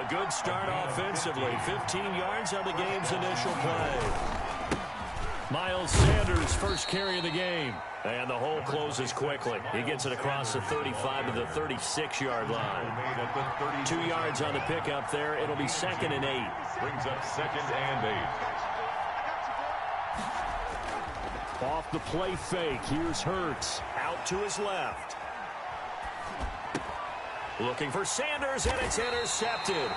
A good start offensively. 15 yards on the game's initial play. Miles Sanders, first carry of the game. And the hole closes quickly. He gets it across the 35 to the 36-yard line. 2 yards on the pickup there. It'll be 2nd and 8. Brings up 2nd and 8. Off the play fake. Here's Hurts. Out to his left. Looking for Sanders, and it's intercepted.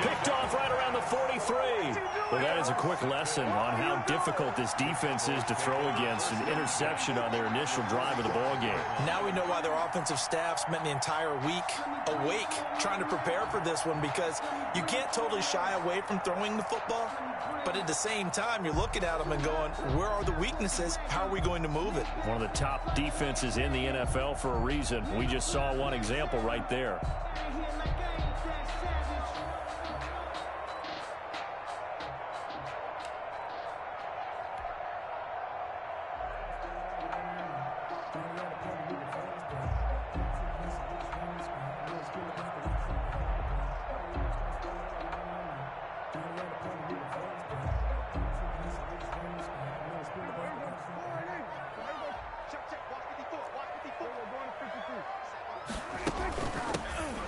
Picked off right around the 43. Well, that is a quick lesson on how difficult this defense is to throw against. An interception on their initial drive of the ballgame. Now we know why their offensive staff spent the entire week awake trying to prepare for this one, because you can't totally shy away from throwing the football. But at the same time, you're looking at them and going, where are the weaknesses? How are we going to move it? One of the top defenses in the NFL for a reason. We just saw one example right there.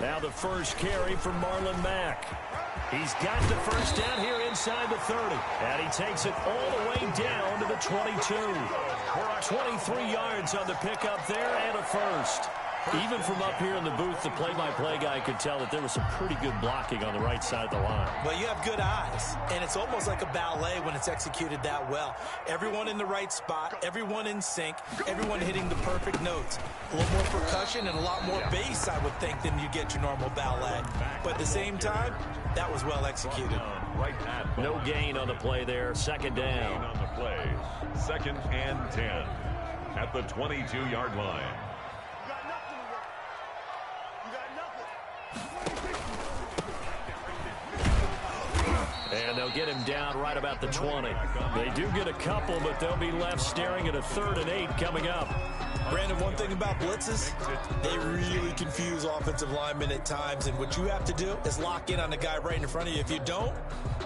Now the first carry from Marlon Mack. He's got the first down here inside the 30. And he takes it all the way down to the 22. 23 yards on the pickup there and a first. Even from up here in the booth, the play-by-play guy could tell that there was some pretty good blocking on the right side of the line. Well, you have good eyes, and it's almost like a ballet when it's executed that well. Everyone in the right spot, everyone in sync, everyone hitting the perfect notes. A little more percussion and a lot more bass, I would think, than you get your normal ballet. But at the same time, that was well executed. No gain on the play there. 2nd down. On the play. 2nd and 10 at the 22-yard line. And they'll get him down right about the 20. They do get a couple, but they'll be left staring at a 3rd and 8 coming up. Brandon, one thing about blitzes, they really confuse offensive linemen at times, and what you have to do is lock in on the guy right in front of you. If you don't,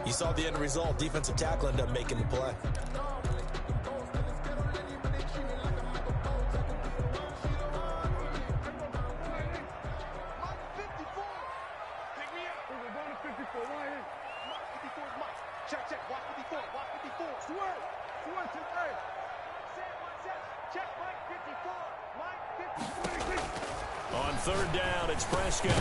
you saw the end result. Defensive tackle ended up making the play. On 3rd down, it's Prescott.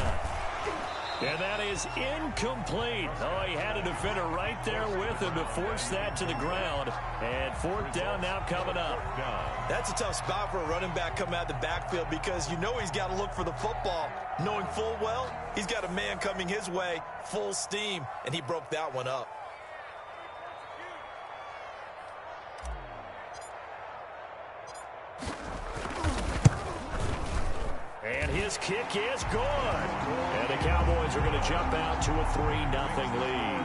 And that is incomplete. Oh, he had a defender right there with him to force that to the ground. And 4th down now coming up. That's a tough spot for a running back coming out of the backfield, because you know he's got to look for the football, knowing full well he's got a man coming his way full steam, and he broke that one up. And his kick is good. And the Cowboys are going to jump out to a 3-0 lead.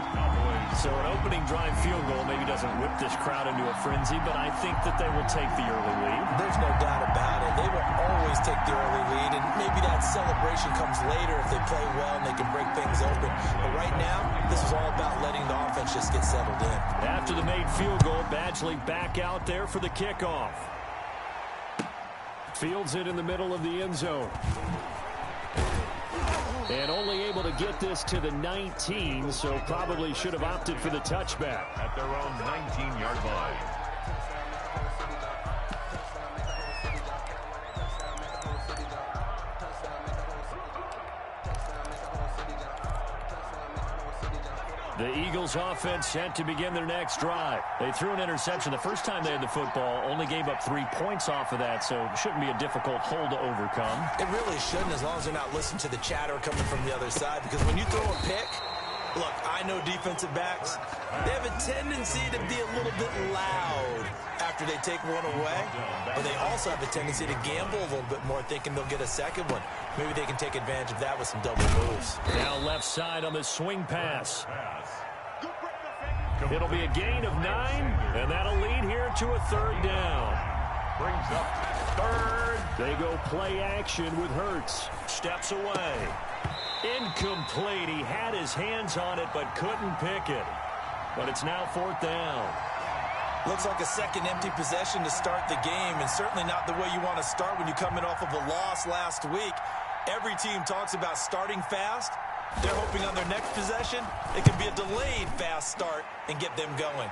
So an opening drive field goal maybe doesn't whip this crowd into a frenzy, but I think that they will take the early lead. There's no doubt about it. They will always take the early lead, and maybe that celebration comes later if they play well and they can break things open. But right now, this is all about letting the offense just get settled in. After the made field goal, Badgley back out there for the kickoff. Fields it in the middle of the end zone. And only able to get this to the 19, so probably should have opted for the touchback. At their own 19-yard line. The Eagles offense set to begin their next drive. They threw an interception the first time they had the football, only gave up 3 points off of that, so it shouldn't be a difficult hole to overcome. It really shouldn't, as long as they're not listening to the chatter coming from the other side, because when you throw a pick, look, I know defensive backs, they have a tendency to be a little bit loud after they take one away, but they also have a tendency to gamble a little bit more, thinking they'll get a second one. Maybe they can take advantage of that with some double moves. Now left side on the swing pass. It'll be a gain of 9, and that'll lead here to a 3rd down. Brings up 3rd. They go play action with Hurts. Steps away. Incomplete. He had his hands on it but couldn't pick it. But it's now 4th down. Looks like a second empty possession to start the game, and certainly not the way you want to start when you're coming off of a loss last week. Every team talks about starting fast. They're hoping on their next possession it can be a delayed fast start and get them going.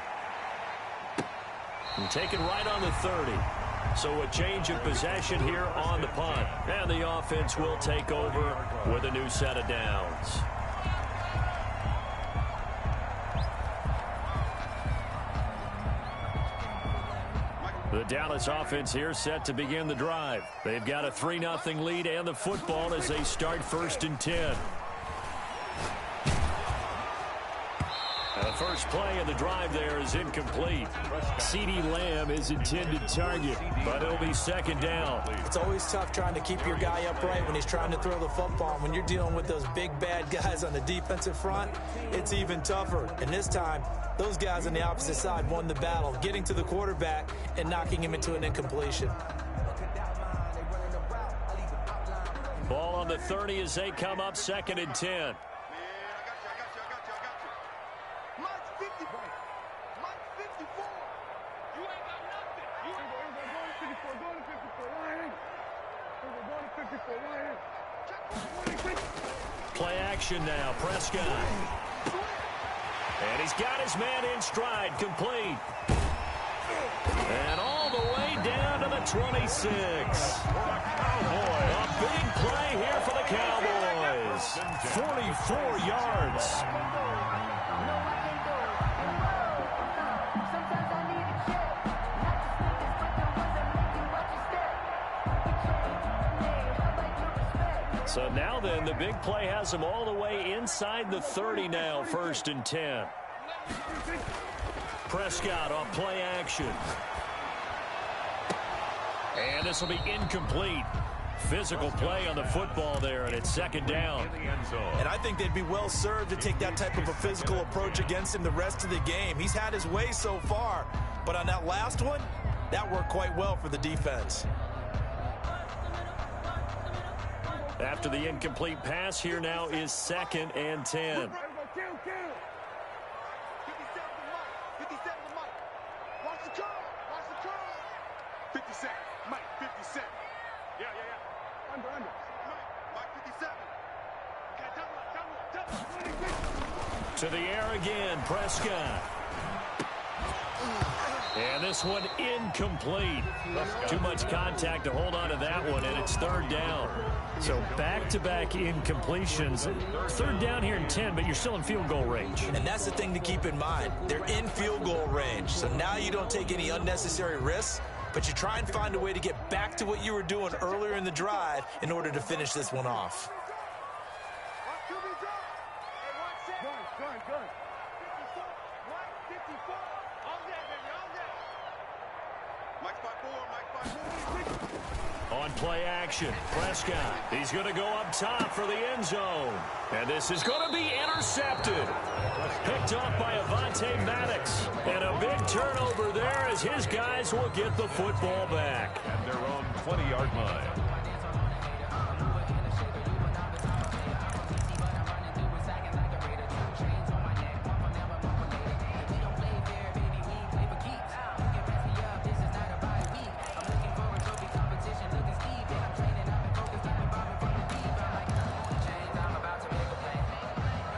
And taken right on the 30. So a change of possession here on the punt. And the offense will take over with a new set of downs. The Dallas offense here set to begin the drive. They've got a 3-0 lead and the football as they start 1st and 10. The first play of the drive there is incomplete. CeeDee Lamb is intended target, but it'll be 2nd down. It's always tough trying to keep your guy upright when he's trying to throw the football. And when you're dealing with those big, bad guys on the defensive front, it's even tougher. And this time, those guys on the opposite side won the battle, getting to the quarterback and knocking him into an incompletion. Ball on the 30 as they come up 2nd and 10. Play action now, Prescott. And he's got his man in stride, complete. And all the way down to the 26. Oh, boy, a big play here for the Cowboys. 44 yards. So now then, the big play has him all the way inside the 30 now, 1st and 10. Prescott off play action. And this will be incomplete. Physical play on the football there, and it's 2nd down. And I think they'd be well served to take that type of a physical approach against him the rest of the game. He's had his way so far, but on that last one, that worked quite well for the defense. After the incomplete pass, here now is 2nd and 10. To the air again, Prescott. And this one incomplete. Too much contact to hold on to that one, and it's 3rd down. So back-to-back incompletions. 3rd down here in 10, but you're still in field goal range. And that's the thing to keep in mind. They're in field goal range. So now you don't take any unnecessary risks, but you try and find a way to get back to what you were doing earlier in the drive in order to finish this one off. On play action, Prescott. He's going to go up top for the end zone. And this is going to be intercepted. Picked off by Avonte Maddox. And a big turnover there as his guys will get the football back. At their own 20-yard line.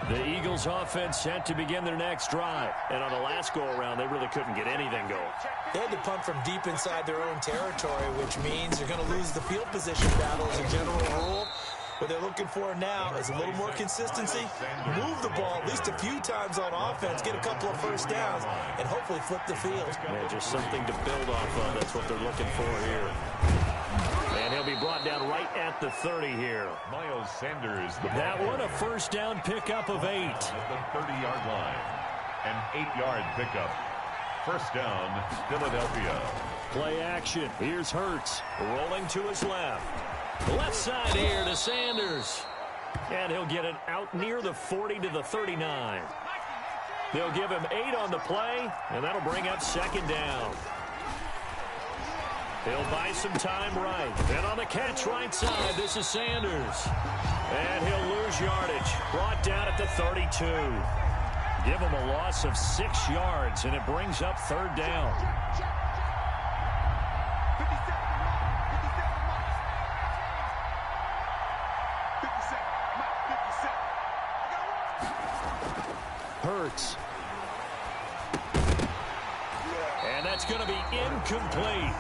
The Eagles offense set to begin their next drive. And on the last go-around, they really couldn't get anything going. They had to punt from deep inside their own territory, which means they're going to lose the field position battle as a general rule. What they're looking for now is a little more consistency, move the ball at least a few times on offense, get a couple of first downs, and hopefully flip the field. Yeah, just something to build off of. That's what they're looking for here. And he'll be brought down right at the 30 here. Miles Sanders. That one, a first down pickup of 8. At the 30-yard line. An 8-yard pickup. First down, Philadelphia. Play action. Here's Hurts rolling to his left. Left side here to Sanders. And he'll get it out near the 40 to the 39. They'll give him 8 on the play, and that'll bring up 2nd down. He'll buy some time right. And on the catch right side, this is Sanders. And he'll lose lose yardage. Brought down at the 32. Give them a loss of 6 yards, and it brings up third down. Hurts. And that's going to be incomplete.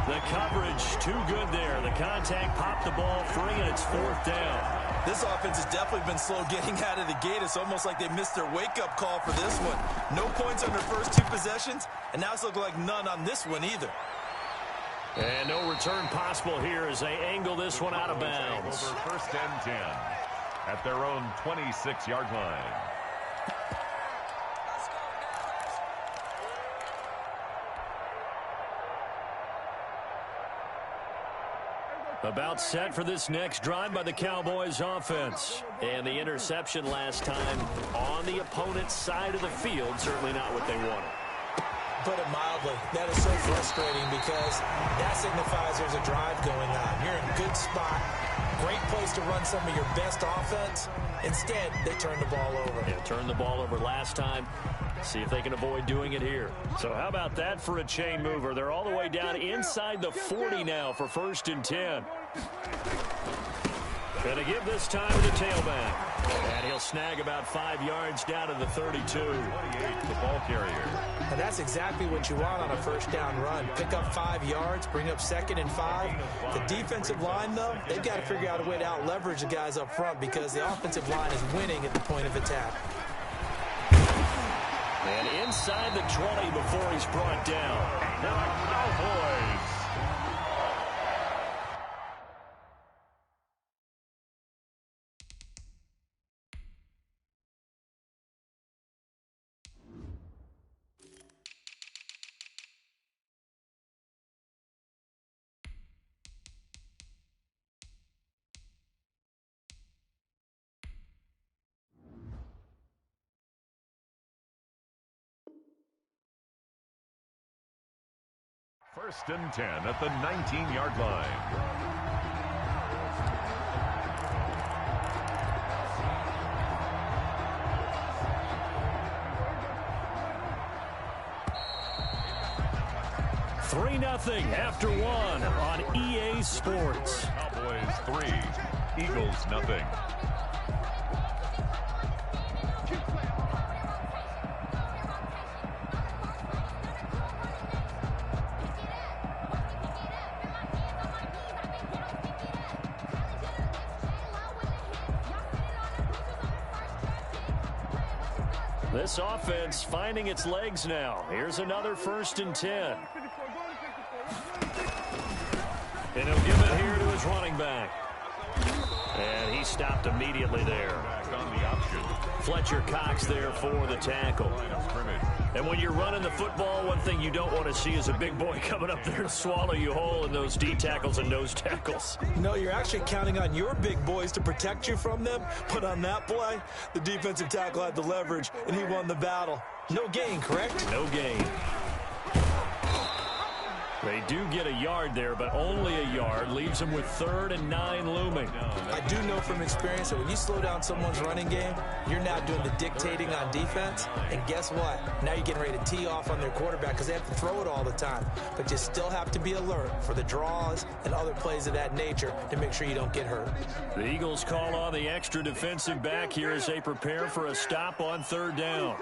The coverage too good there. The contact popped the ball free, and it's fourth down. This offense has definitely been slow getting out of the gate. It's almost like they missed their wake-up call for this one. No points on their first 2 possessions, and now it's looking like none on this one either. And no return possible here as they angle this one out of bounds. Over first and 10 at their own 26-yard line. About set for this next drive by the Cowboys offense. And the interception last time on the opponent's side of the field. Certainly not what they wanted. Put it mildly, that is so frustrating because that signifies there's a drive going on. You're in a good spot. Great place to run some of your best offense. Instead, they turn the ball over. Yeah, turned the ball over last time. See if they can avoid doing it here. So how about that for a chain mover? They're all the way down inside the 40 now for first and 10. Going to give this time to the tailback. And he'll snag about 5 yards down to the 32. 28, the ball carrier. And that's exactly what you want on a first down run. Pick up 5 yards, bring up 2nd and 5. The defensive line, though, they've got to figure out a way to out-leverage the guys up front because the offensive line is winning at the point of attack. And inside the 20 before he's brought down. The Cowboys. First and 10 at the 19-yard line. Three 0 after one on EA Sports. Cowboys 3, Eagles 0. This offense finding its legs now. Here's another first and 10. And he'll give it here to his running back. And he stopped immediately there. Back on the option. Fletcher Cox there for the tackle. And when you're running the football, one thing you don't want to see is a big boy coming up there to swallow you whole in those D tackles and nose tackles. No, you're actually counting on your big boys to protect you from them. But on that play, the defensive tackle had the leverage, and he won the battle. No gain, correct? No gain. They do get a yard there, but only a yard. Leaves them with 3rd and 9 looming. I do know from experience that when you slow down someone's running game, you're now doing the dictating on defense. And guess what? Now you're getting ready to tee off on their quarterback because they have to throw it all the time. But you still have to be alert for the draws and other plays of that nature to make sure you don't get hurt. The Eagles call on the extra defensive back here as they prepare for a stop on 3rd down.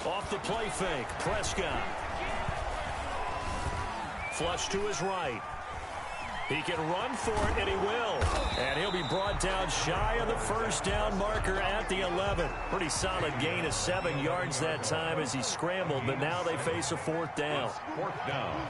Off the play fake, Prescott. Flush to his right. He can run for it, and he will. And he'll be brought down shy of the first down marker at the 11. Pretty solid gain of 7 yards that time as he scrambled, but now they face a 4th down. 4th down.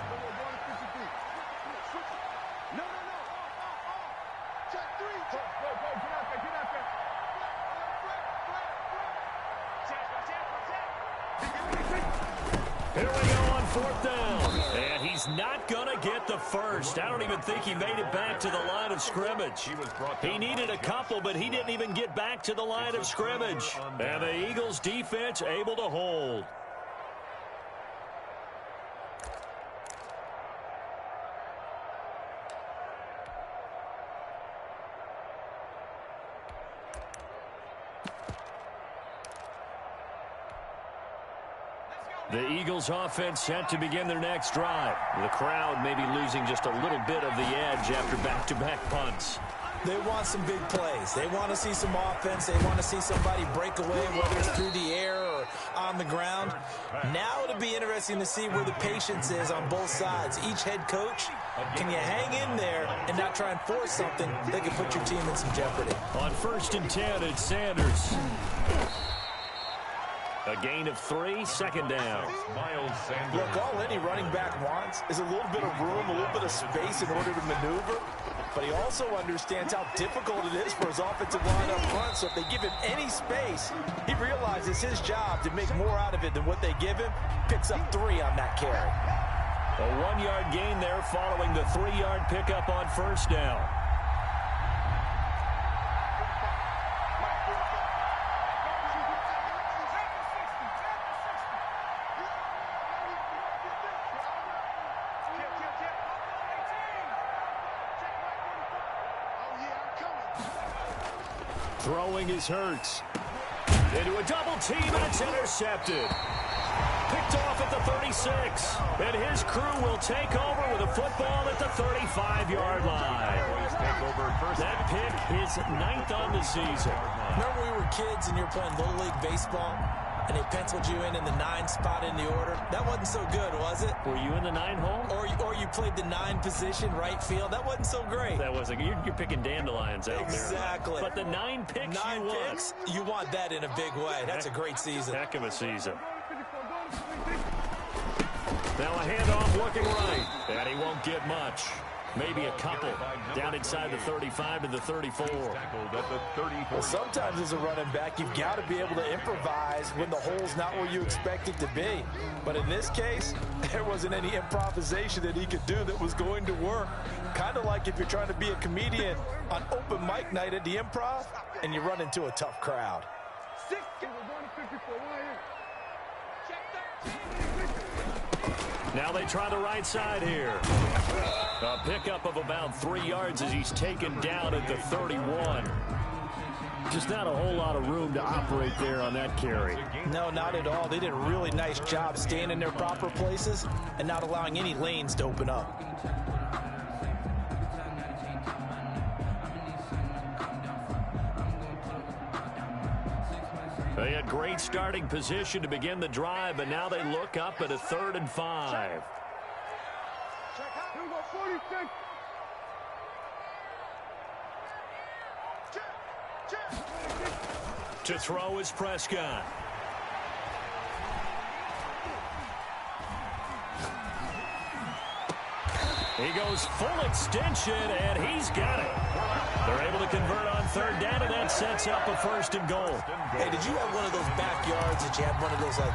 Here we go on 4th down. And he's not going to get the first. I don't even think he made it back to the line of scrimmage. He needed a couple, but he didn't even get back to the line of scrimmage. And the Eagles defense able to hold. The Eagles offense set to begin their next drive. The crowd may be losing just a little bit of the edge after back-to-back punts. They want some big plays. They want to see some offense. They want to see somebody break away, whether it's through the air or on the ground. Now it'll be interesting to see where the patience is on both sides. Each head coach, can you hang in there and not try and force something that can put your team in some jeopardy? On 1st and 10, it's Sanders. A gain of 3, second down. Look, all any running back wants is a little bit of room, a little bit of space in order to maneuver. But he also understands how difficult it is for his offensive line up front. So if they give him any space, he realizes his job to make more out of it than what they give him. Picks up 3 on that carry. A 1-yard gain there following the 3-yard pickup on 1st down. Throwing is Hurts. Into a double team, and it's intercepted. Picked off at the 36. And his crew will take over with a football at the 35-yard line. That pick is 9th on the season. Remember we were kids and you were playing Little League Baseball, and they penciled you in the 9 spot in the order? That wasn't so good, was it? Were you in the 9 hole? Or you played the 9 position, right field? That wasn't so great. That wasn't. You're picking dandelions out there. Exactly. But the 9 picks you want that in a big way. That's a great season. Heck of a season. Now a handoff looking right. And he won't get much. Maybe a couple. Down inside the 35 to the 34. Well, sometimes as a running back, you've got to be able to improvise when the hole's not where you expect it to be. But in this case, there wasn't any improvisation that he could do that was going to work. Kind of like if you're trying to be a comedian on open mic night at the Improv and you run into a tough crowd. Now they try the right side here. A pickup of about 3 yards as he's taken down at the 31. Just not a whole lot of room to operate there on that carry. No, not at all. They did a really nice job staying in their proper places and not allowing any lanes to open up. They had great starting position to begin the drive, but now they look up at a 3rd and 5. To throw is Prescott. He goes full extension, and he's got it. They're able to convert on 3rd down, and that sets up a 1st and goal. Hey, did you have one of those backyards that you had one of those, like,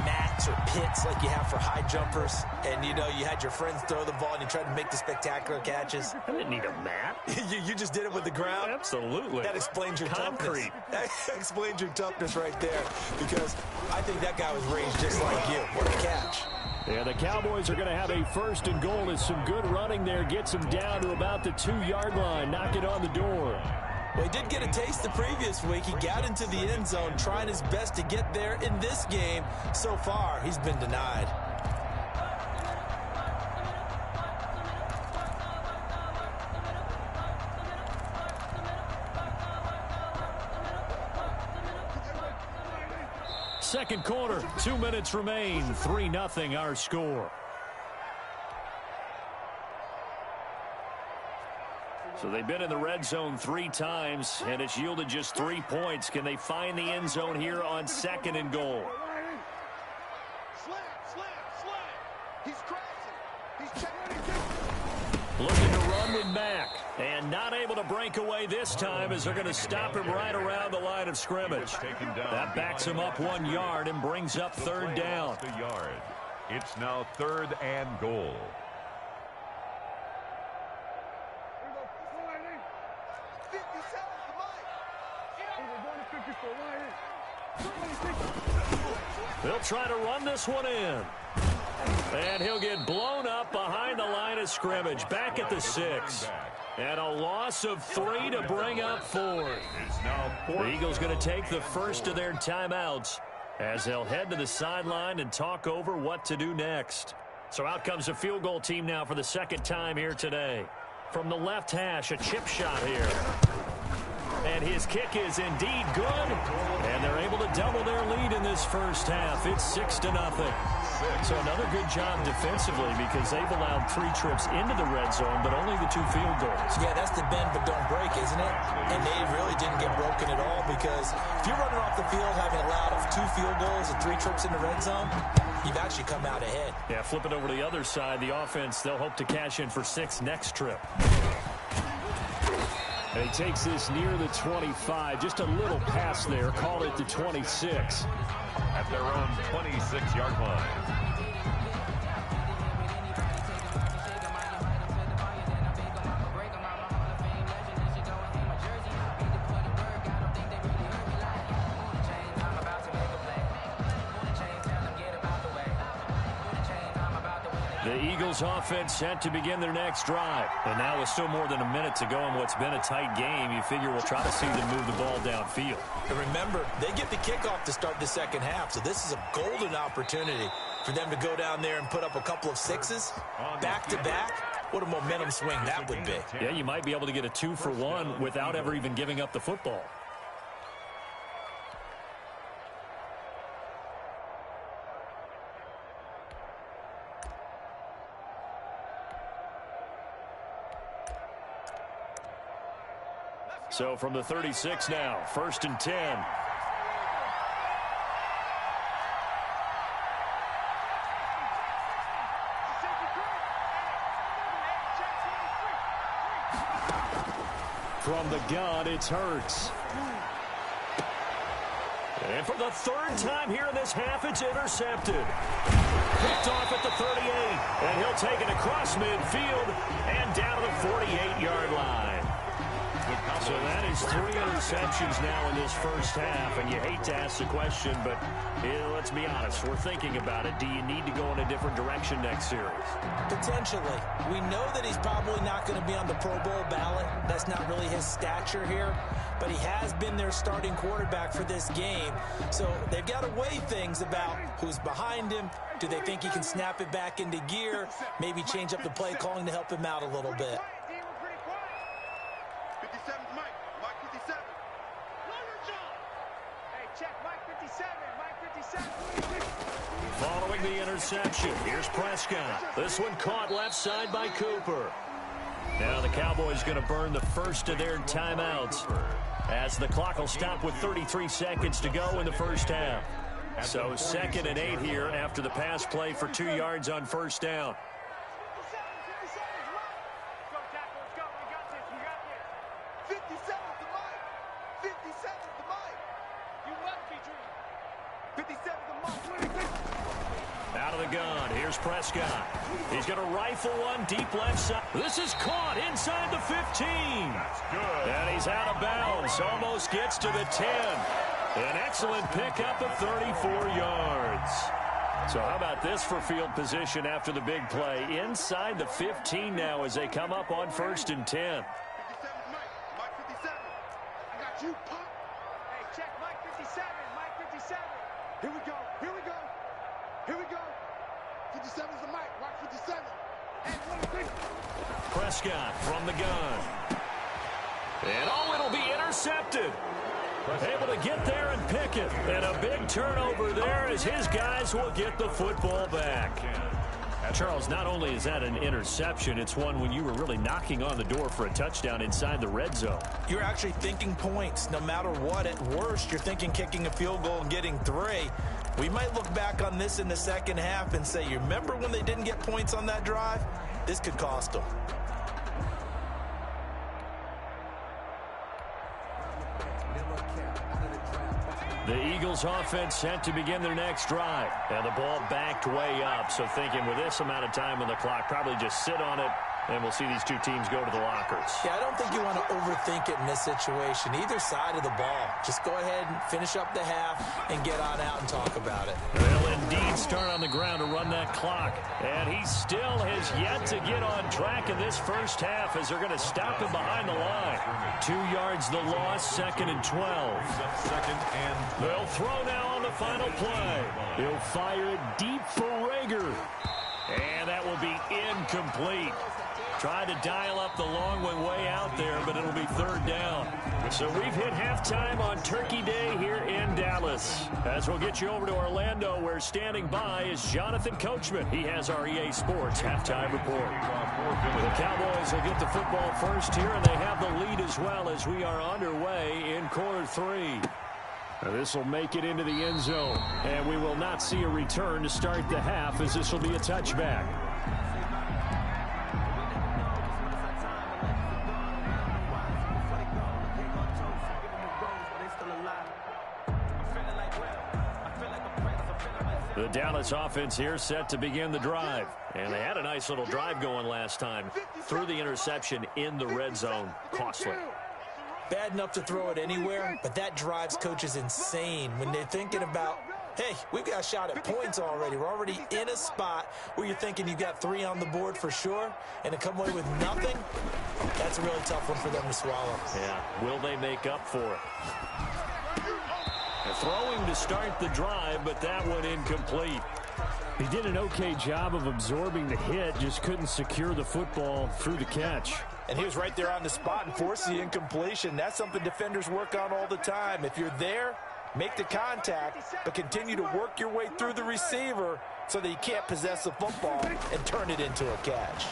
mats or pits like you have for high jumpers? And, you know, you had your friends throw the ball, and you tried to make the spectacular catches? I didn't need a mat. you just did it with the ground? Absolutely. That explains your concrete. Toughness. That explains your toughness right there, because I think that guy was raised just like you. What a catch. Yeah, the Cowboys are going to have a 1st and goal as some good running there gets them down to about the 2-yard line. Knock it on the door. Well, he did get a taste the previous week. He got into the end zone, trying his best to get there in this game. So far, he's been denied. Second quarter, 2 minutes remain. 3-0 our score. So they've been in the red zone 3 times, and it's yielded just 3 points. Can they find the end zone here on 2nd and goal? Looking to run with Mack, and not able to break away this time as they're going to stop him right around the line of scrimmage. That backs him up 1 yard and brings up 3rd down. It's now 3rd and goal. They'll try to run this one in. And he'll get blown up behind the line of scrimmage. Back at the 6. And a loss of 3 to bring up 4. The Eagles going to take the first of their timeouts as they'll head to the sideline and talk over what to do next. So out comes a field goal team now for the second time here today. From the left hash, a chip shot here. And his kick is indeed good. And they're able to double their lead in this first half. It's 6-0. So another good job defensively because they've allowed 3 trips into the red zone, but only the 2 field goals. Yeah, that's the bend but don't break, isn't it? And they really didn't get broken at all because if you're running off the field having allowed 2 field goals and 3 trips in the red zone, you've actually come out ahead. Yeah, flip it over to the other side. The offense, they'll hope to cash in for 6 next trip. And he takes this near the 25. Just a little pass there. Call it the 26. At their own 26-yard line. The Eagles offense set to begin their next drive. And now with still more than a minute to go in what's been a tight game, you figure we'll try to see them move the ball downfield. And remember, they get the kickoff to start the second half, so this is a golden opportunity for them to go down there and put up a couple of 6s back-to-back. What a momentum swing that would be. Yeah, you might be able to get a 2-for-1 without ever even giving up the football. So from the 36 now, 1st and 10. From the gun, it's Hurts. And for the 3rd time here in this half, it's intercepted. Picked off at the 38, and he'll take it across midfield and down to the 48-yard line. So that is 3 interceptions now in this first half, and you hate to ask the question, but let's be honest, we're thinking about it. Do you need to go in a different direction next series? Potentially. We know that he's probably not going to be on the Pro Bowl ballot. That's not really his stature here, but he has been their starting quarterback for this game. So they've got to weigh things about who's behind him. Do they think he can snap it back into gear? Maybe change up the play calling to help him out a little bit. Following the interception, here's Prescott. This one caught left side by Cooper. Now the Cowboys going to burn the first of their timeouts as the clock will stop with 33 seconds to go in the first half. So 2nd and 8 here after the pass play for 2 yards on 1st down. Out of the gun, here's Prescott. He's going to rifle one deep left side. This is caught inside the 15. That's good. And he's out of bounds. Almost gets to the 10. An excellent pickup of 34 yards. So how about this for field position after the big play? Inside the 15 now as they come up on 1st and 10. Mike 57. I got you, Pop. Hey, check Mike 57. Mike 57. Here we go. Here we go. Here we go. 57's the Mike. Mike 57. And 1 Prescott from the gun. And it'll be intercepted. Able to get there and pick it. And a big turnover there as his guys will get the football back. Charles, not only is that an interception, it's one when you were really knocking on the door for a touchdown inside the red zone. You're actually thinking points no matter what. At worst, you're thinking kicking a field goal and getting 3. We might look back on this in the second half and say, you remember when they didn't get points on that drive? This could cost them. The Eagles offense set to begin their next drive. And the ball backed way up. So thinking with this amount of time on the clock, probably just sit on it And we'll see these two teams go to the lockers. Yeah, I don't think you want to overthink it in this situation. Either side of the ball. Just go ahead and finish up the half and get on out and talk about it. They'll indeed start on the ground to run that clock. And he still has yet to get on track in this first half as they're going to stop him behind the line. 2 yards the loss, 2nd and 12. They'll throw now on the final play. He'll fire it deep for Rager. And that will be incomplete. Tried to dial up the long way out there, but it'll be 3rd down. So we've hit halftime on Turkey Day here in Dallas. As we'll get you over to Orlando, where standing by is Jonathan Coachman. He has our EA Sports halftime report. The Cowboys will get the football first here, and they have the lead as well as we are underway in quarter 3. This will make it into the end zone, and we will not see a return to start the half, as this will be a touchback. The Dallas offense here set to begin the drive. And they had a nice little drive going last time. Threw the interception in the red zone. Costly. Bad enough to throw it anywhere, but that drives coaches insane when they're thinking about, hey, we've got a shot at points already. We're already in a spot where you're thinking you've got 3 on the board for sure, and to come away with nothing, that's a really tough one for them to swallow. Yeah, will they make up for it? Throwing to start the drive, but that one incomplete. He did an okay job of absorbing the hit, just couldn't secure the football through the catch. And he was right there on the spot and forced the incompletion. That's something defenders work on all the time. If you're there, make the contact, but continue to work your way through the receiver so that he can't possess the football and turn it into a catch.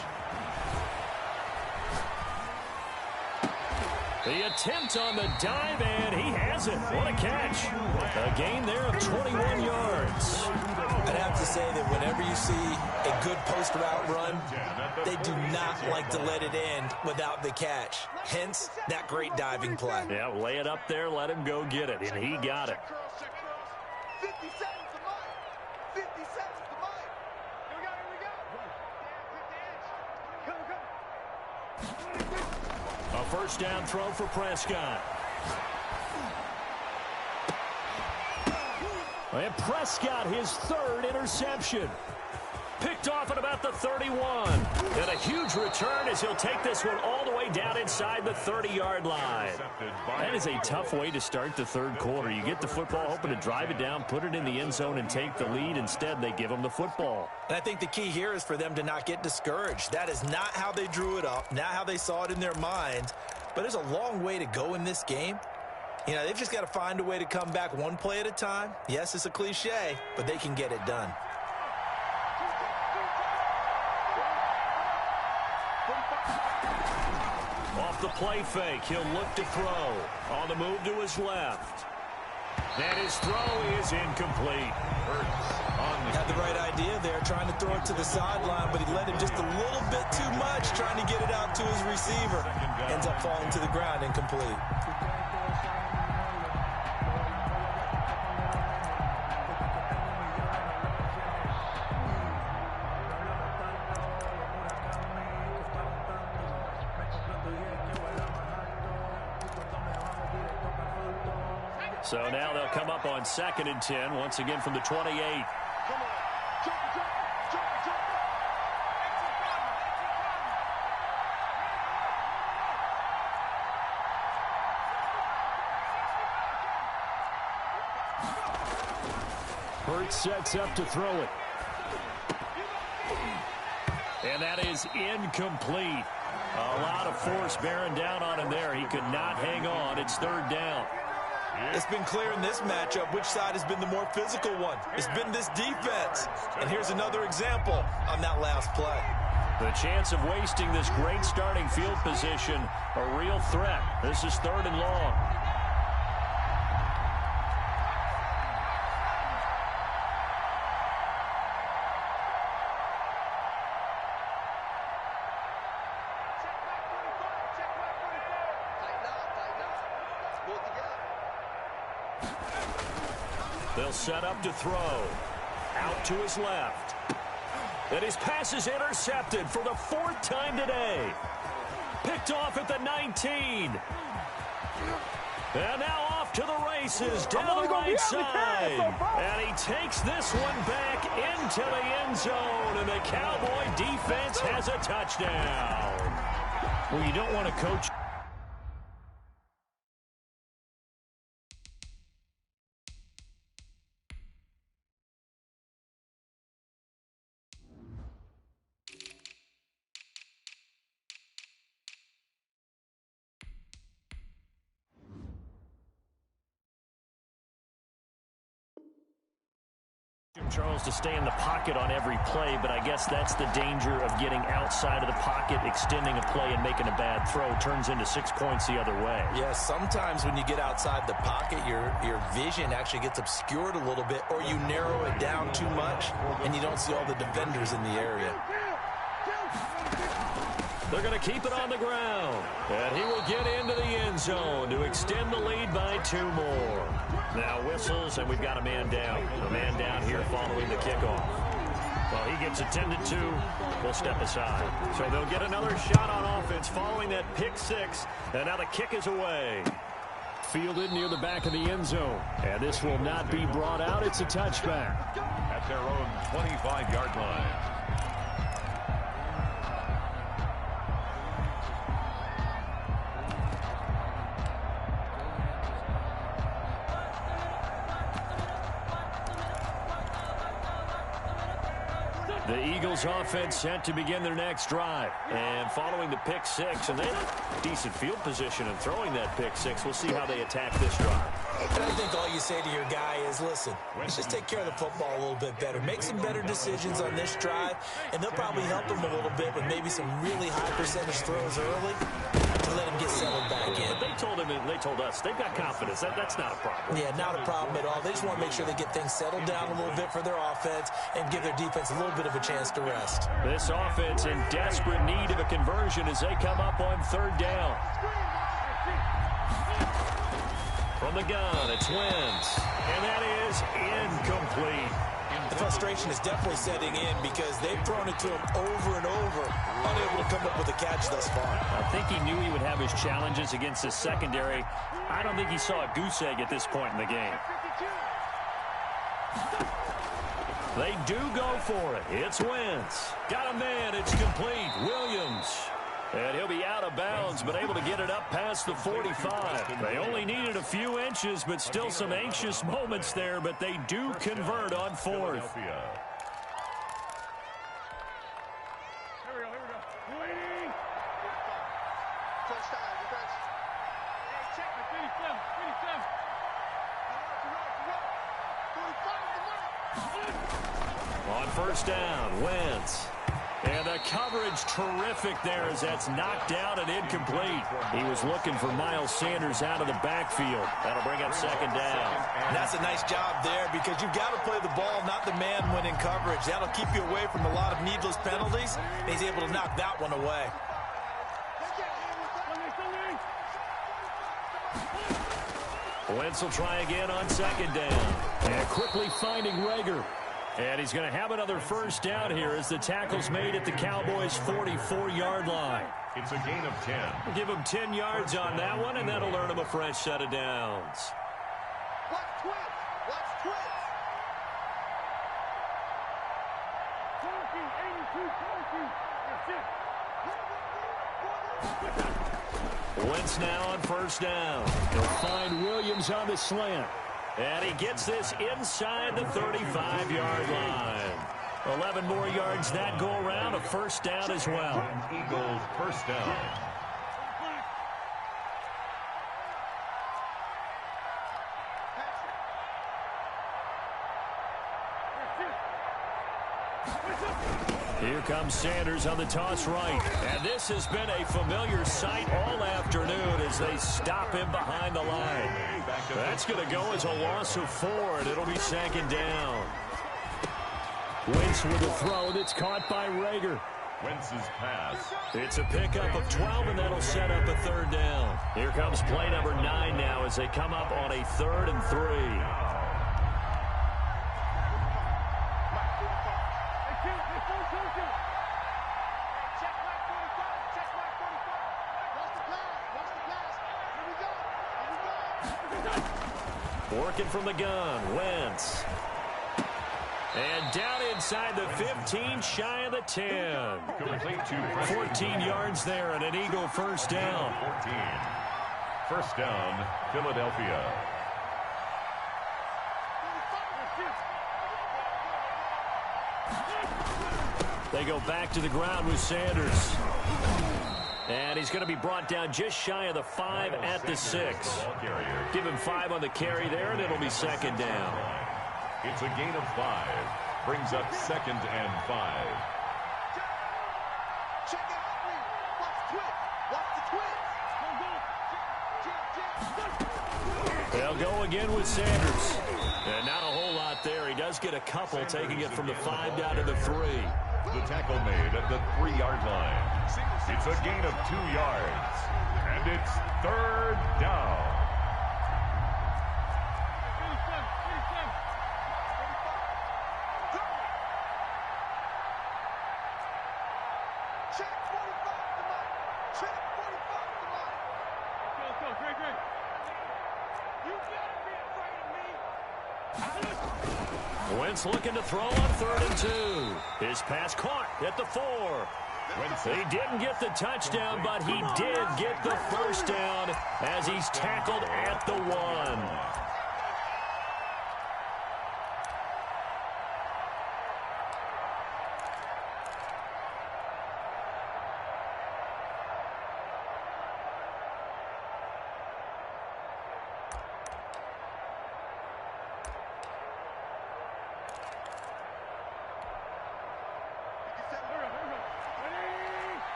The attempt on the dive, and he has it. What a catch. A gain there of 21 yards. I'd have to say that whenever you see a good post route run, they do not like to let it end without the catch. Hence, that great diving play. Yeah, lay it up there, let him go get it, and he got it. 50 seconds to mine. 50 seconds to mine. Here we go, here we go. Come, come. A first down throw for Prescott. And Prescott, his 3rd interception. Picked off at about the 31. And a huge return as he'll take this one all the way down inside the 30-yard line. That is a tough way to start the 3rd quarter. You get the football, hoping to drive it down, put it in the end zone, and take the lead. Instead, they give him the football. And I think the key here is for them to not get discouraged. That is not how they drew it up, not how they saw it in their minds. But there's a long way to go in this game. You know, they've just got to find a way to come back one play at a time. Yes, it's a cliche, but they can get it done. Off the play fake, he'll look to throw. On the move to his left. And his throw is incomplete. Had the right idea there, trying to throw it to the sideline, but he let him just a little bit too much, trying to get it out to his receiver. Ends up falling to the ground, incomplete. So now they'll come up on 2nd and 10, once again from the 28. Hurts sets up to throw it. And that is incomplete. A lot of force bearing down on him there. He could not hang on. It's 3rd down. It's been clear in this matchup which side has been the more physical one. It's been this defense. And here's another example on that last play. The chance of wasting this great starting field position, a real threat. This is 3rd and long. They'll set up to throw. Out to his left. And his pass is intercepted for the fourth time today. Picked off at the 19. And now off to the races down the right side. And he takes this one back into the end zone. And the Cowboy defense has a touchdown. Well, you don't want to coach. Charles to stay in the pocket on every play, but I guess that's the danger of getting outside of the pocket, extending a play, and making a bad throw. Turns into 6 points the other way. Yeah, sometimes when you get outside the pocket, your vision actually gets obscured a little bit, or you narrow it down too much, and you don't see all the defenders in the area. They're going to keep it on the ground. And he will get into the end zone to extend the lead by 2 more. Now whistles, and we've got a man down. A man down here following the kickoff. Well, he gets attended to. We'll step aside. So they'll get another shot on offense following that pick 6. And now the kick is away. Fielded near the back of the end zone. And this will not be brought out. It's a touchback. At their own 25-yard line. The Eagles offense set to begin their next drive. And following the pick 6, and they have decent field position in throwing that pick 6. We'll see how they attack this drive. And I think all you say to your guy is, listen, just take care of the football a little bit better. Make some better decisions on this drive, and they'll probably help him a little bit with maybe some really high percentage throws early to let him get settled back in. But they told him, and they told us, they've got confidence. That's not a problem. Yeah, not a problem at all. They just want to make sure they get things settled down a little bit for their offense and give their defense a little bit of a chance to rest. This offense in desperate need of a conversion as they come up on 3rd down. From the gun, it's Wentz. And that is incomplete. The frustration is definitely setting in because they've thrown it to him over and over, unable to come up with a catch thus far. I think he knew he would have his challenges against his secondary. I don't think he saw a goose egg at this point in the game. They do go for it. It's Wentz. Got a man. It's complete. Williams. And he'll be out of bounds, but able to get it up past the 45. They only needed a few inches, but still some anxious moments there, but they do convert on 4th. On 1st down, Wentz. And the coverage terrific there as that's knocked down and incomplete. He was looking for Miles Sanders out of the backfield. That'll bring up 2nd down. And that's a nice job there because you've got to play the ball, not the man when in coverage. That'll keep you away from a lot of needless penalties. And he's able to knock that one away. Wentz will try again on 2nd down. And quickly finding Rager. And he's going to have another 1st down here as the tackle's made at the Cowboys' 44-yard line. It's a gain of 10. We'll give him 10 yards on that one, and that'll earn him a fresh set of downs. Watch twins. Watch twins. Wentz now on 1st down. He'll find Williams on the slant. And he gets this inside the 35-yard line. 11 more yards that go around, a 1st down as well. Eagles 1st down. Here comes Sanders on the toss right. And this has been a familiar sight all afternoon as they stop him behind the line. That's going to go as a loss of 4, and it'll be 2nd down. Wentz with a throw that's caught by Rager. Wentz's pass. It's a pickup of 12, and that'll set up a 3rd down. Here comes play number 9 now as they come up on a 3rd and 3. Working from the gun, Wentz. And down inside the 15, shy of the 10. 14 yards there and an Eagle first down. 14. First down, Philadelphia. They go back to the ground with Sanders. And he's going to be brought down just shy of the 5 at the 6. Give him 5 on the carry there, and it'll be second down. It's a gain of 5. Brings up 2nd and 5. Check out. Watch the twins. They'll go again with Sanders. And not a whole lot there. He does get a couple, taking it from the 5 down to the 3. The tackle made at the 3-yard line. It's a gain of 2 yards. And it's 3rd down. Check 45 to Mike. Check 45 to Mike. Go, Greg. You gotta be afraid of me. Wentz looking to throw on 3rd and 2. His pass caught at the 4. He didn't get the touchdown, but he did get the first down as he's tackled at the 1.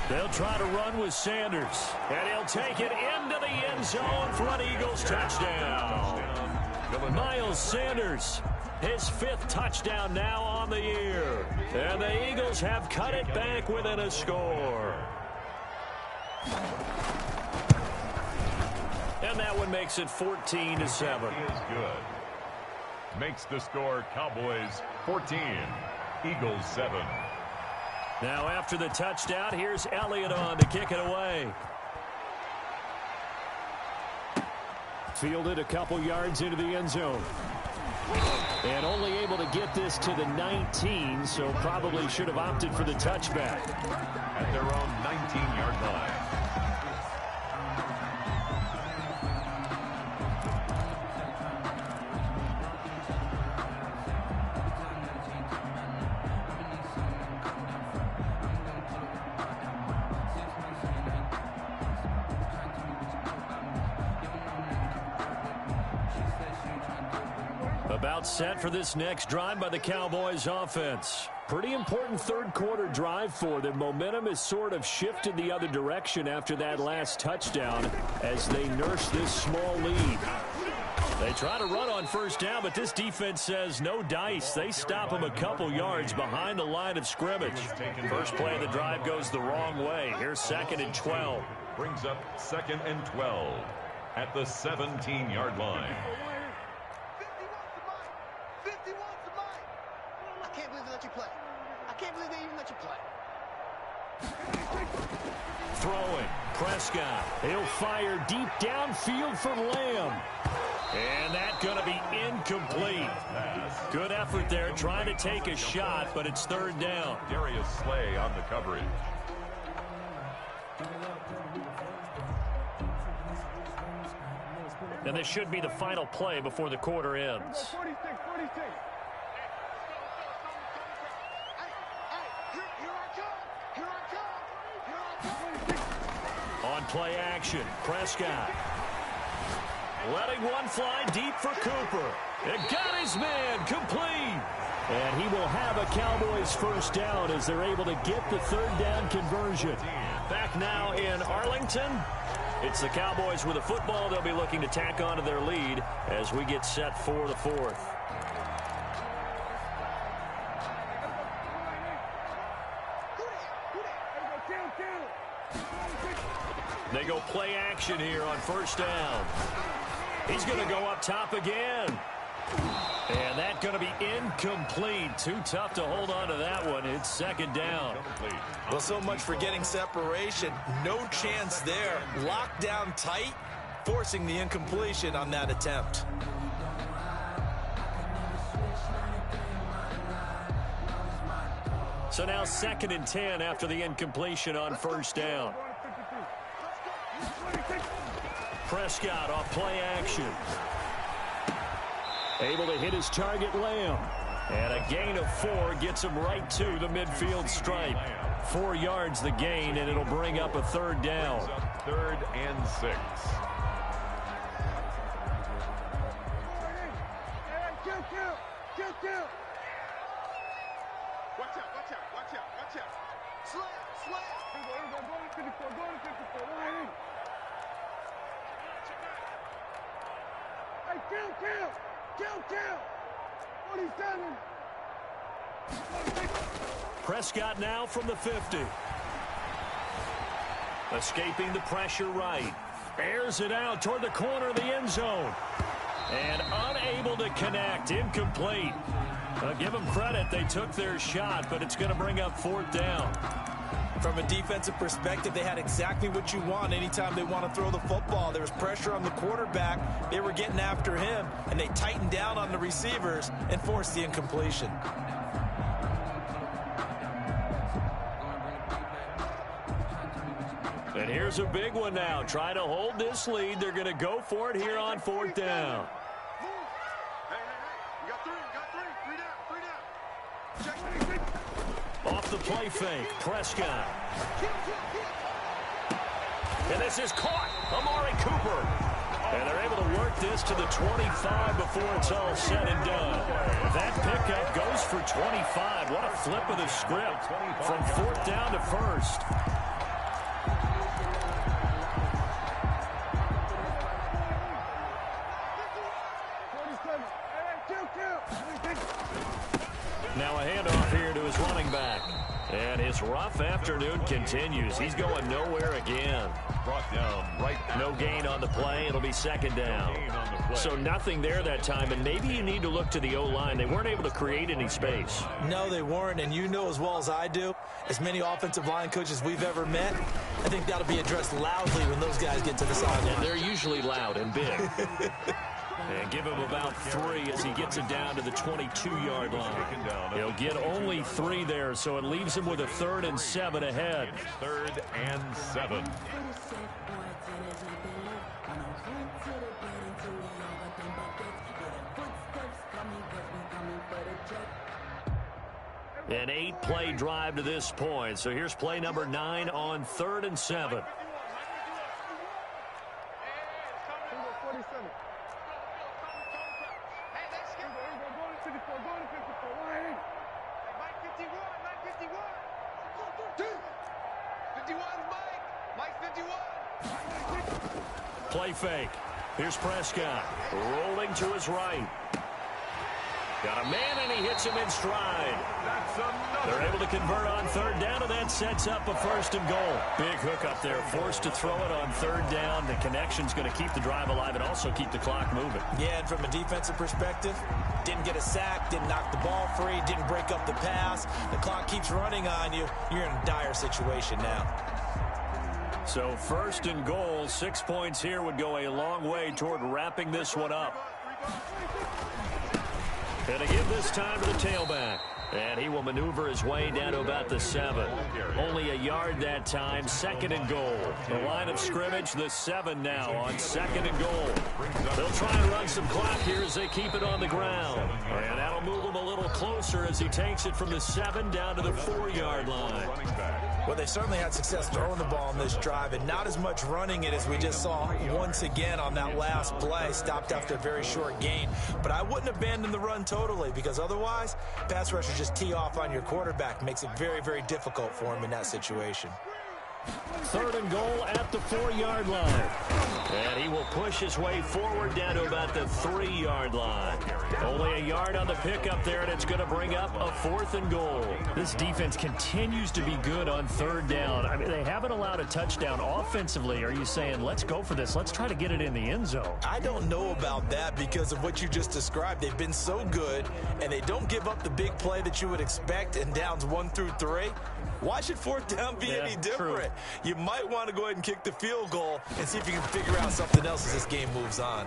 They'll try to run with Sanders, and he'll take it into the end zone for an Eagles touchdown. Miles Sanders, his 5th touchdown now on the year, and the Eagles have cut it back within a score. And that one makes it 14-7. He is good. Makes the score Cowboys 14, Eagles 7. Now after the touchdown, here's Elliott on to kick it away. Fielded a couple yards into the end zone. And only able to get this to the 19, so probably should have opted for the touchback. At their own 19-yard line. About set for this next drive by the Cowboys offense. Pretty important third-quarter drive for them. Momentum has sort of shifted the other direction after that last touchdown as they nurse this small lead. They try to run on first down, but this defense says no dice. They stop them a couple yards behind the line of scrimmage. First play of the drive goes the wrong way. Here's 2nd and 12. Brings up 2nd and 12 at the 17-yard line. 51 to Mike. I can't believe they let you play. I can't believe they even let you play. Throwing. Prescott. He'll fire deep downfield for Lamb. And that's going to be incomplete. Good effort there trying to take a shot, but it's 3rd down. Darius Slay on the coverage. And this should be the final play before the quarter ends. 46. On play action, Prescott. Letting one fly deep for Cooper. It got his man complete. And he will have a Cowboys first down as they're able to get the 3rd down conversion. Back now in Arlington. It's the Cowboys with a football. They'll be looking to tack onto their lead as we get set for the 4th. They go play action here on first down. He's going to go up top again. And that's going to be incomplete. Too tough to hold on to that one. It's second down. Well, so much for getting separation. No chance there. Locked down tight, forcing the incompletion on that attempt. So now 2nd and 10 after the incompletion on first down. Prescott off play action. Able to hit his target, Lamb. And a gain of 4 gets him right to the midfield stripe. 4 yards the gain, and it'll bring up a third down. 3rd and 6. Watch out. Slam. Go to 54. Hey, kill. 47. Prescott now from the 50. Escaping the pressure right. Airs it out toward the corner of the end zone. And unable to connect. Incomplete. Give them credit. They took their shot, but it's going to bring up 4th down. From a defensive perspective, they had exactly what you want anytime they want to throw the football. There was pressure on the quarterback. They were getting after him, and they tightened down on the receivers and forced the incompletion. And here's a big one now. Trying to hold this lead. They're going to go for it here on 4th down. Hey. You got 3. Three down. Check. Off the play fake, Prescott. And this is caught. Amari Cooper. And they're able to work this to the 25 before it's all said and done. That pickup goes for 25. What a flip of the script from 4th down to 1st. Now a handoff here to his running back. And his rough afternoon continues. He's going nowhere again. Brought down right. No gain on the play. It'll be 2nd down. So nothing there that time, and maybe you need to look to the O-line. They weren't able to create any space. No, they weren't, and you know as well as I do, as many offensive line coaches we've ever met, I think that'll be addressed loudly when those guys get to the sideline. And they're usually loud and big. And give him about 3 as he gets it down to the 22-yard line. He'll get only 3 there, so it leaves him with a 3rd and 7 ahead. 3rd and 7. An 8-play drive to this point. So here's play number 9 on 3rd and 7. Play fake. Here's Prescott. Rolling to his right. Got a man, and he hits him in stride. They're able to convert on 3rd down, and that sets up a 1st and goal. Big hook up there. Forced to throw it on 3rd down. The connection's going to keep the drive alive and also keep the clock moving. Yeah, and from a defensive perspective, didn't get a sack, didn't knock the ball free, didn't break up the pass. The clock keeps running on you. You're in a dire situation now. So 1st and goal, 6 points here would go a long way toward wrapping this one up. And to give this time to the tailback. And he will maneuver his way down to about the 7. Only a yard that time, 2nd and goal. The line of scrimmage, the 7 now on 2nd and goal. They'll try and run some clock here as they keep it on the ground. And that'll move him a little closer as he takes it from the 7 down to the 4-yard line. Well, they certainly had success throwing the ball in this drive, and not as much running it as we just saw once again on that last play. Stopped after a very short gain. But I wouldn't abandon the run totally, because otherwise, pass rushers just tee off on your quarterback. Makes it very, very difficult for him in that situation. Third and goal at the 4-yard line. And he will push his way forward down to about the 3-yard line. Only a yard on the pickup there, and it's going to bring up a 4th and goal. This defense continues to be good on third down. I mean, they haven't allowed a touchdown offensively. Are you saying, let's go for this? Let's try to get it in the end zone. I don't know about that because of what you just described. They've been so good, and they don't give up the big play that you would expect in downs 1 through 3. Why should 4th down be any different? True. You might want to go ahead and kick the field goal and see if you can figure out something else as this game moves on.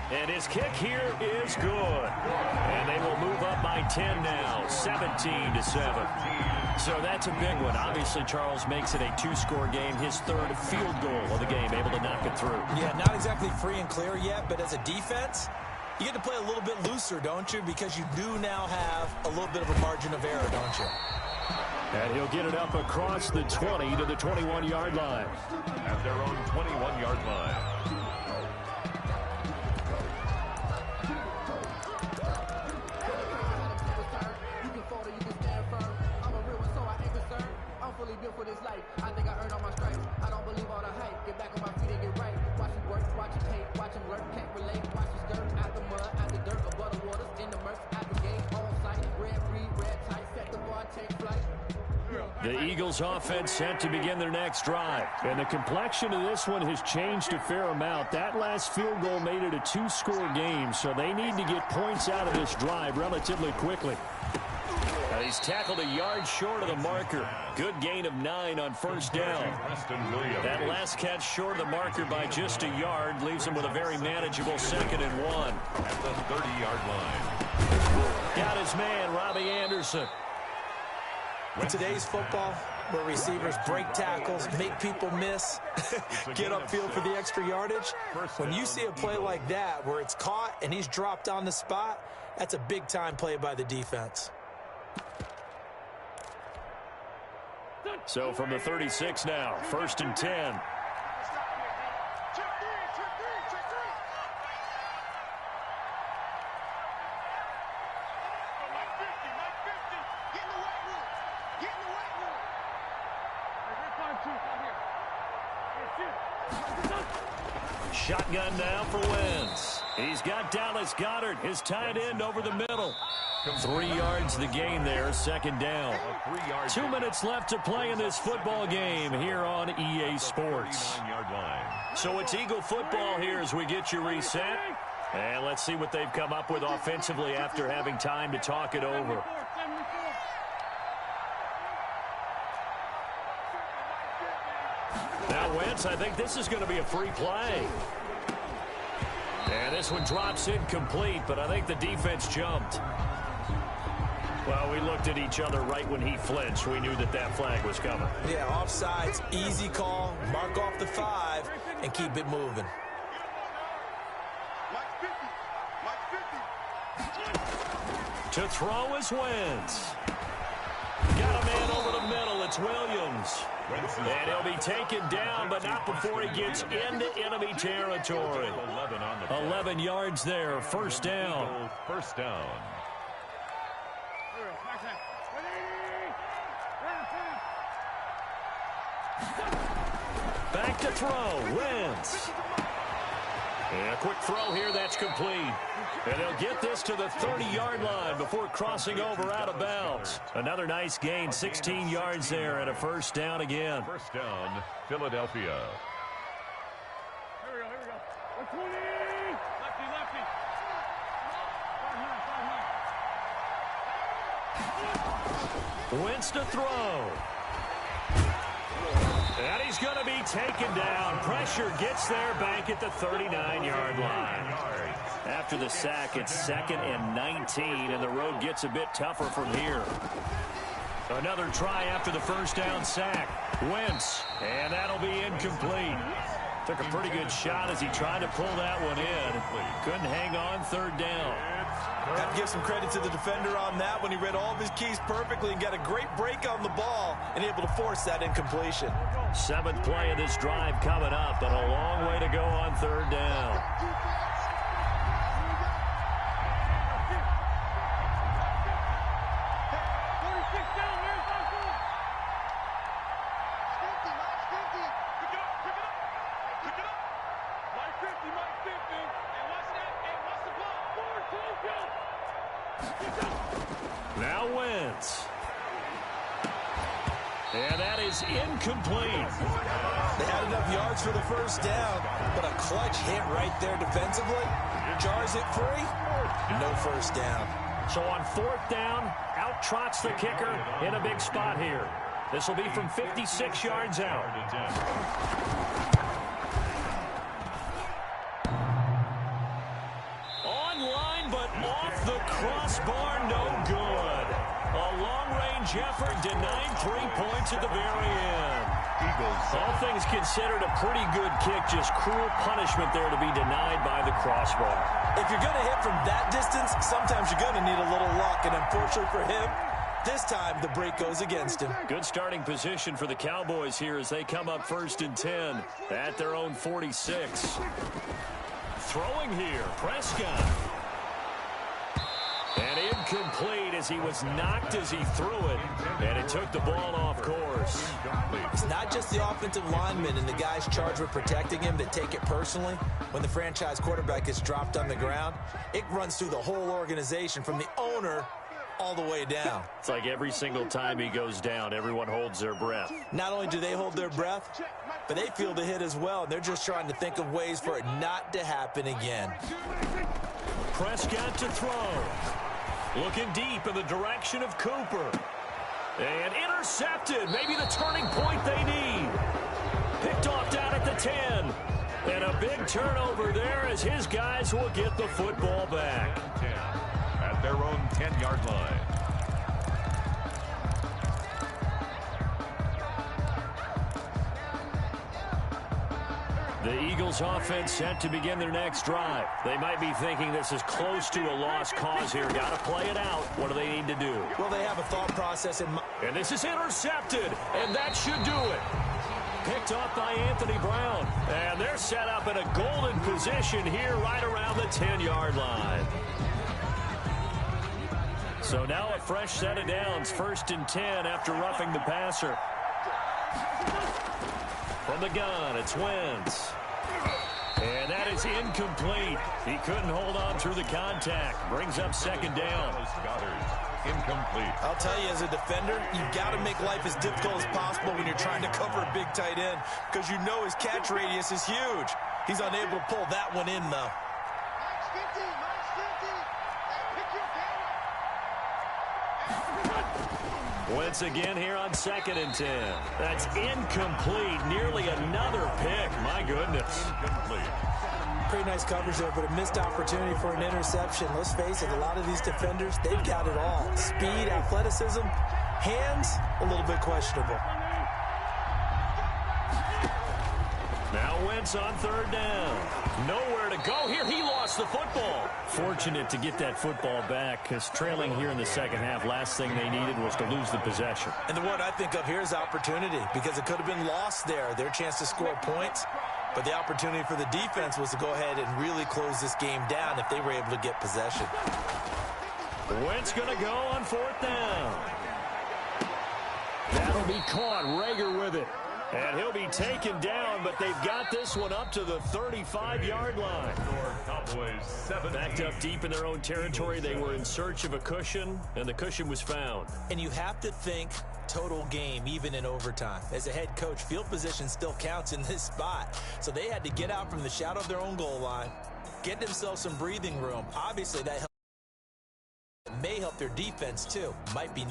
And his kick here is good. And they will move up by 10 now, 17-7. So that's a big one. Obviously, Charles makes it a 2-score game, his 3rd field goal of the game, able to knock it through. Yeah, not exactly free and clear yet, but as a defense, you get to play a little bit looser, don't you? Because you do now have a little bit of a margin of error, don't you? And he'll get it up across the 20 to the 21-yard line. At their own 21-yard line. For this life, I think I earned all my stripes. I don't believe all the hype. Get back on my feet and get right. Watch him work, watch him hate, watch him lurk, can't relate. Watch him skirt out the mud, out the dirt, above the waters, in the murks, out the gate, on sight. Red breed, red tight, set the bar, take flight. The Eagles offense set to begin their next drive. And the complexion of this one has changed a fair amount. That last field goal made it a 2-score game, so they need to get points out of this drive relatively quickly. He's tackled a yard short of the marker. Good gain of 9 on first down. That last catch short of the marker by just a yard leaves him with a very manageable 2nd and 1. At the 30-yard line. Got his man, Robbie Anderson. In today's football, where receivers break tackles, make people miss, get upfield for the extra yardage, when you see a play like that where it's caught and he's dropped on the spot, that's a big-time play by the defense. So from the 36 now, 1st and 10. Shotgun now for Wentz. He's got Dallas Goedert, his tight end, over the middle. 3 yards the gain there, 2nd down. 2 minutes left to play in this football game here on EA Sports. So it's Eagle football here as we get you reset. And let's see what they've come up with offensively after having time to talk it over. Now Wentz, I think this is going to be a free play. And this one drops incomplete, but I think the defense jumped. Well, we looked at each other right when he flinched. We knew that that flag was coming. Yeah, offsides, easy call, mark off the 5, and keep it moving. To throw is Wentz. Got a man over the middle. It's Williams. And he'll be taken down, but not before he gets into enemy territory. 11 yards there, 1st down. First down. Back to throw, Wentz. And a quick throw here, that's complete. And they'll get this to the 30-yard line before crossing over out of bounds. Another nice gain, 16 yards there, and a 1st down again. First down, Philadelphia. Here we go. 120. Lefty. Wentz to throw. And he's going to be taken down. Pressure gets there back at the 39-yard line. After the sack, it's 2nd and 19, and the road gets a bit tougher from here. Another try after the 1st down sack. Wentz, and that'll be incomplete. Took a pretty good shot as he tried to pull that one in. Couldn't hang on, 3rd down. Got to give some credit to the defender on that when he read all of his keys perfectly and got a great break on the ball and able to force that incompletion. 7th play of this drive coming up, but a long way to go on 3rd down. Now Wentz. And that is incomplete. They had enough yards for the first down, but a clutch hit right there defensively jars it free. No first down. So on 4th down, out trots the kicker in a big spot here. This will be from 56 yards out. Online, but off the crossbar, no good. A long-range effort denied 3 points at the very end. All things considered, a pretty good kick, just cruel punishment there to be denied by the crossbar. If you're going to hit from that distance, sometimes you're going to need a little luck, and unfortunately for him, this time the break goes against him. Good starting position for the Cowboys here as they come up 1st and 10 at their own 46. Throwing here, Prescott. And incomplete as he was knocked as he threw it, and it took the ball off course. It's not just the offensive linemen and the guys charged with protecting him that take it personally. When the franchise quarterback is dropped on the ground, it runs through the whole organization from the owner all the way down. It's like every single time he goes down, everyone holds their breath. Not only do they hold their breath, but they feel the hit as well, and they're just trying to think of ways for it not to happen again. Prescott to throw. Looking deep in the direction of Cooper. And intercepted. Maybe the turning point they need. Picked off down at the 10. And a big turnover there as his guys will get the football back. At their own 10-yard line. The Eagles offense set to begin their next drive. They might be thinking this is close to a lost cause here. Got to play it out. What do they need to do? Well, they have a thought process in mind. And this is intercepted, and that should do it. Picked off by Anthony Brown. And they're set up in a golden position here right around the 10-yard line. So now a fresh set of downs, 1st and 10 after roughing the passer. From the gun, it's Wentz. And that is incomplete. He couldn't hold on through the contact. Brings up 2nd down. Incomplete. I'll tell you, as a defender, you've got to make life as difficult as possible when you're trying to cover a big tight end, because you know his catch radius is huge. He's unable to pull that one in, though. Wentz again here on 2nd and 10. That's incomplete. Nearly another pick. My goodness. Incomplete. Pretty nice coverage there, but a missed opportunity for an interception. Let's face it, a lot of these defenders, they've got it all. Speed, athleticism, hands, a little bit questionable. Now Wentz on 3rd down. Nowhere to go here. He lost the football. Fortunate to get that football back, because trailing here in the second half, last thing they needed was to lose the possession. And the word I think of here is opportunity, because it could have been lost there, their chance to score points. But the opportunity for the defense was to go ahead and really close this game down if they were able to get possession. Wentz going to go on 4th down. That'll be caught. Rager with it. And he'll be taken down, but they've got this one up to the 35-yard line. Backed up deep in their own territory. They were in search of a cushion, and the cushion was found. And you have to think total game, even in overtime. As a head coach, field position still counts in this spot. So they had to get out from the shadow of their own goal line, get themselves some breathing room. Obviously, that may help their defense, too. Might be